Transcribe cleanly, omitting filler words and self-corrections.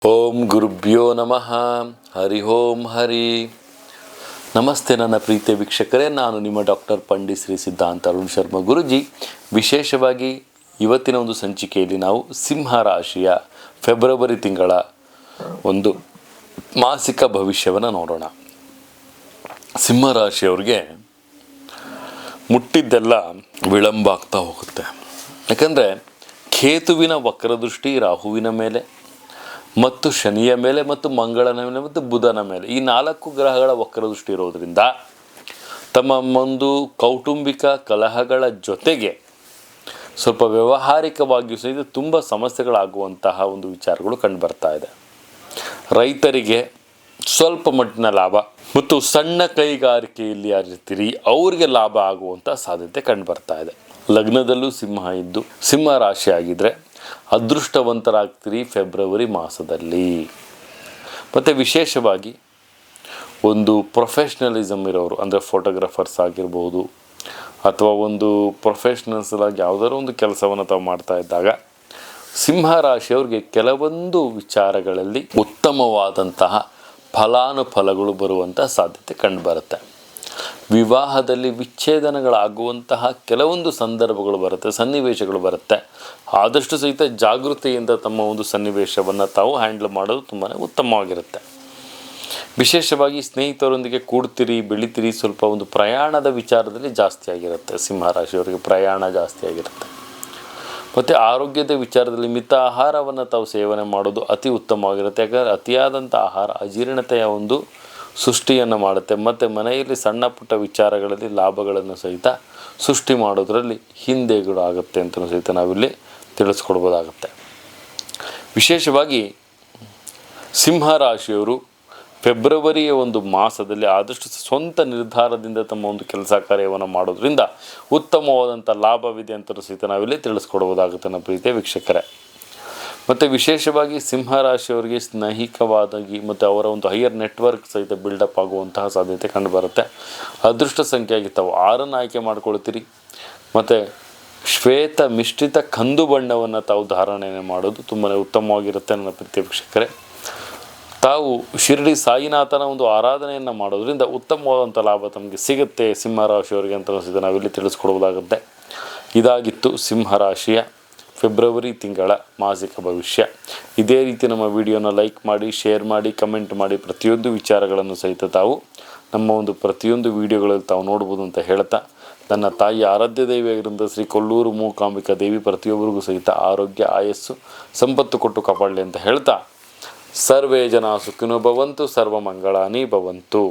ಓಂ ಗುರುಭ್ಯೋ ನಮಃ. ಹರಿ ಓಂ ಹರಿ. ನಮಸ್ತೆ ನನ್ನ ಪ್ರೀತಿಯ ವೀಕ್ಷಕರೇ, ನಾನು ನಿಮ್ಮ ಡಾಕ್ಟರ್ ಪಂಡಿತ್ ಶ್ರೀ ಸಿದ್ಧಾಂತ ಅರುಣ್ ಶರ್ಮಾ ಗುರುಜಿ. ವಿಶೇಷವಾಗಿ ಇವತ್ತಿನ ಒಂದು ಸಂಚಿಕೆಯಲ್ಲಿ ನಾವು ಸಿಂಹ ರಾಶಿಯ ಫೆಬ್ರವರಿ ತಿಂಗಳ ಒಂದು ಮಾಸಿಕ ಭವಿಷ್ಯವನ್ನು ನೋಡೋಣ. ಸಿಂಹ ರಾಶಿಯವ್ರಿಗೆ ಮುಟ್ಟಿದ್ದೆಲ್ಲ ವಿಳಂಬ ಆಗ್ತಾ ಹೋಗುತ್ತೆ. ಯಾಕಂದರೆ ಕೇತುವಿನ ವಕ್ರದೃಷ್ಟಿ ರಾಹುವಿನ ಮೇಲೆ ಮತ್ತು ಶನಿಯ ಮೇಲೆ ಮತ್ತು ಮಂಗಳನ ಮೇಲೆ ಮತ್ತು ಬುಧನ ಮೇಲೆ, ಈ 4 ಗ್ರಹಗಳ ವಕ್ರದೃಷ್ಟಿ ಇರೋದರಿಂದ ತಮ್ಮ ಒಂದು ಕೌಟುಂಬಿಕ ಕಲಹಗಳ ಜೊತೆಗೆ ಸ್ವಲ್ಪ ವ್ಯಾವಹಾರಿಕವಾಗಿಯೂ ಸಹಿತ ತುಂಬ ಸಮಸ್ಯೆಗಳಾಗುವಂತಹ ಒಂದು ವಿಚಾರಗಳು ಕಂಡುಬರ್ತಾ ಇದೆ. ರೈತರಿಗೆ ಸ್ವಲ್ಪ ಮಟ್ಟಿನ ಲಾಭ ಮತ್ತು ಸಣ್ಣ ಕೈಗಾರಿಕೆಯಲ್ಲಿ ಯಾರಿರ್ತೀರಿ ಅವರಿಗೆ ಲಾಭ ಆಗುವಂಥ ಸಾಧ್ಯತೆ ಕಂಡುಬರ್ತಾ ಇದೆ. ಲಗ್ನದಲ್ಲೂ ಸಿಂಹ ಇದ್ದು ಸಿಂಹ ರಾಶಿ ಆಗಿದ್ದರೆ ಅದೃಷ್ಟವಂತರಾಗ್ತೀರಿ ಫೆಬ್ರವರಿ ಮಾಸದಲ್ಲಿ. ಮತ್ತು ವಿಶೇಷವಾಗಿ ಒಂದು ಪ್ರೊಫೆಷ್ನಲಿಸಮ್ ಇರೋರು, ಅಂದರೆ ಫೋಟೋಗ್ರಾಫರ್ಸ್ ಆಗಿರ್ಬೋದು ಅಥವಾ ಒಂದು ಪ್ರೊಫೆಷ್ನಲ್ಸಲಾಗಿ ಯಾವುದಾದ್ರು ಒಂದು ಕೆಲಸವನ್ನು ತಾವು ಮಾಡ್ತಾ ಇದ್ದಾಗ ಸಿಂಹ ರಾಶಿಯವ್ರಿಗೆ ಕೆಲವೊಂದು ವಿಚಾರಗಳಲ್ಲಿ ಉತ್ತಮವಾದಂತಹ ಫಲಾನುಫಲಗಳು ಬರುವಂಥ ಸಾಧ್ಯತೆ ಕಂಡುಬರುತ್ತೆ. ವಿವಾಹದಲ್ಲಿ ವಿಚ್ಛೇದನಗಳಾಗುವಂತಹ ಕೆಲವೊಂದು ಸಂದರ್ಭಗಳು ಬರುತ್ತೆ, ಸನ್ನಿವೇಶಗಳು ಬರುತ್ತೆ. ಆದಷ್ಟು ಸಹಿತ ಜಾಗೃತಿಯಿಂದ ತಮ್ಮ ಒಂದು ಸನ್ನಿವೇಶವನ್ನು ತಾವು ಹ್ಯಾಂಡಲ್ ಮಾಡೋದು ತುಂಬಾ ಉತ್ತಮವಾಗಿರುತ್ತೆ. ವಿಶೇಷವಾಗಿ ಸ್ನೇಹಿತರೊಂದಿಗೆ ಕೂಡ್ತೀರಿ, ಬೆಳಿತೀರಿ, ಸ್ವಲ್ಪ ಒಂದು ಪ್ರಯಾಣದ ವಿಚಾರದಲ್ಲಿ ಜಾಸ್ತಿ ಆಗಿರುತ್ತೆ. ಸಿಂಹರಾಶಿಯವರಿಗೆ ಪ್ರಯಾಣ ಜಾಸ್ತಿ ಆಗಿರುತ್ತೆ. ಮತ್ತು ಆರೋಗ್ಯದ ವಿಚಾರದಲ್ಲಿ ಮಿತ ಆಹಾರವನ್ನು ತಾವು ಸೇವನೆ ಮಾಡೋದು ಅತಿ ಉತ್ತಮವಾಗಿರುತ್ತೆ. ಯಾಕಂದರೆ ಅತಿಯಾದಂಥ ಆಹಾರ ಅಜೀರ್ಣತೆಯ ಒಂದು ಸೃಷ್ಟಿಯನ್ನು ಮಾಡುತ್ತೆ ಮತ್ತು ಮನೆಯಲ್ಲಿ ಸಣ್ಣ ಪುಟ್ಟ ವಿಚಾರಗಳಲ್ಲಿ ಲಾಭಗಳನ್ನು ಸಹಿತ ಸೃಷ್ಟಿ ಮಾಡೋದರಲ್ಲಿ ಹಿಂದೆಗಳು ಆಗುತ್ತೆ ಅಂತಲೂ ಸಹಿತ ನಾವಿಲ್ಲಿ ತಿಳಿಸ್ಕೊಡ್ಬೋದಾಗುತ್ತೆ. ವಿಶೇಷವಾಗಿ ಸಿಂಹ ರಾಶಿಯವರು ಫೆಬ್ರವರಿಯ ಒಂದು ಮಾಸದಲ್ಲಿ ಆದಷ್ಟು ಸ್ವಂತ ನಿರ್ಧಾರದಿಂದ ತಮ್ಮ ಒಂದು ಕೆಲಸ ಕಾರ್ಯವನ್ನು ಮಾಡೋದ್ರಿಂದ ಉತ್ತಮವಾದಂಥ ಲಾಭವಿದೆ ಅಂತಲೂ ಸಹಿತ ನಾವಿಲ್ಲಿ ತಿಳಿಸ್ಕೊಡ್ಬೋದಾಗುತ್ತೆ ನಮ್ಮ ಪ್ರೀತಿಯ ವೀಕ್ಷಕರೇ. ಮತ್ತು ವಿಶೇಷವಾಗಿ ಸಿಂಹ ರಾಶಿಯವರಿಗೆ ಸ್ನೇಹಿಕವಾದಾಗಿ ಮತ್ತು ಅವರ ಒಂದು ಹೈಯರ್ ನೆಟ್ವರ್ಕ್ ಸಹಿತ ಬಿಲ್ಡಪ್ ಆಗುವಂತಹ ಸಾಧ್ಯತೆ ಕಂಡುಬರುತ್ತೆ. ಅದೃಷ್ಟ ಸಂಖ್ಯೆಯಾಗಿ ತಾವು 6 ಆಯ್ಕೆ ಮಾಡ್ಕೊಳ್ತೀರಿ. ಮತ್ತು ಶ್ವೇತ ಮಿಶ್ರಿತ ಕಂದು ಬಣ್ಣವನ್ನು ತಾವು ಧಾರಣೆ ಮಾಡೋದು ತುಂಬಾ ಉತ್ತಮವಾಗಿರುತ್ತೆ ನನ್ನ ಪ್ರೀತಿಯ ವೀಕ್ಷಕರೇ. ತಾವು ಶಿರಡಿ ಸಾಯಿನಾಥನ ಒಂದು ಆರಾಧನೆಯನ್ನು ಮಾಡೋದ್ರಿಂದ ಉತ್ತಮವಾದಂಥ ಲಾಭ ತಮಗೆ ಸಿಗುತ್ತೆ ಸಿಂಹ ರಾಶಿಯವರಿಗೆ ಅಂತ ಸಹಿತ ನಾವಿಲ್ಲಿ ತಿಳಿಸ್ಕೊಡ್ಬೋದಾಗುತ್ತೆ. ಇದಾಗಿತ್ತು ಸಿಂಹ ರಾಶಿಯ ಫೆಬ್ರವರಿ ತಿಂಗಳ ಮಾಸಿಕ ಭವಿಷ್ಯ. ಇದೇ ರೀತಿ ನಮ್ಮ ವಿಡಿಯೋನ ಲೈಕ್ ಮಾಡಿ, ಶೇರ್ ಮಾಡಿ, ಕಮೆಂಟ್ ಮಾಡಿ, ಪ್ರತಿಯೊಂದು ವಿಚಾರಗಳನ್ನು ಸಹಿತ ತಾವು ನಮ್ಮ ಒಂದು ಪ್ರತಿಯೊಂದು ವಿಡಿಯೋಗಳಲ್ಲಿ ತಾವು ನೋಡ್ಬೋದು ಅಂತ ಹೇಳ್ತಾ, ನನ್ನ ತಾಯಿ ಆರಾಧ್ಯ ದೇವಿಯಾಗಿರುವಂಥ ಶ್ರೀ ಕೊಲ್ಲೂರು ಮೂಕಾಂಬಿಕಾ ದೇವಿ ಪ್ರತಿಯೊಬ್ಬರಿಗೂ ಸಹಿತ ಆರೋಗ್ಯ, ಆಯಸ್ಸು, ಸಂಪತ್ತು ಕೊಟ್ಟು ಕಾಪಾಡಲಿ ಅಂತ ಹೇಳ್ತಾ, ಸರ್ವೇ ಜನ ಸುಖಿನೋ ಭವಂತು, ಸರ್ವ ಮಂಗಳಾನಿ ಭವಂತು.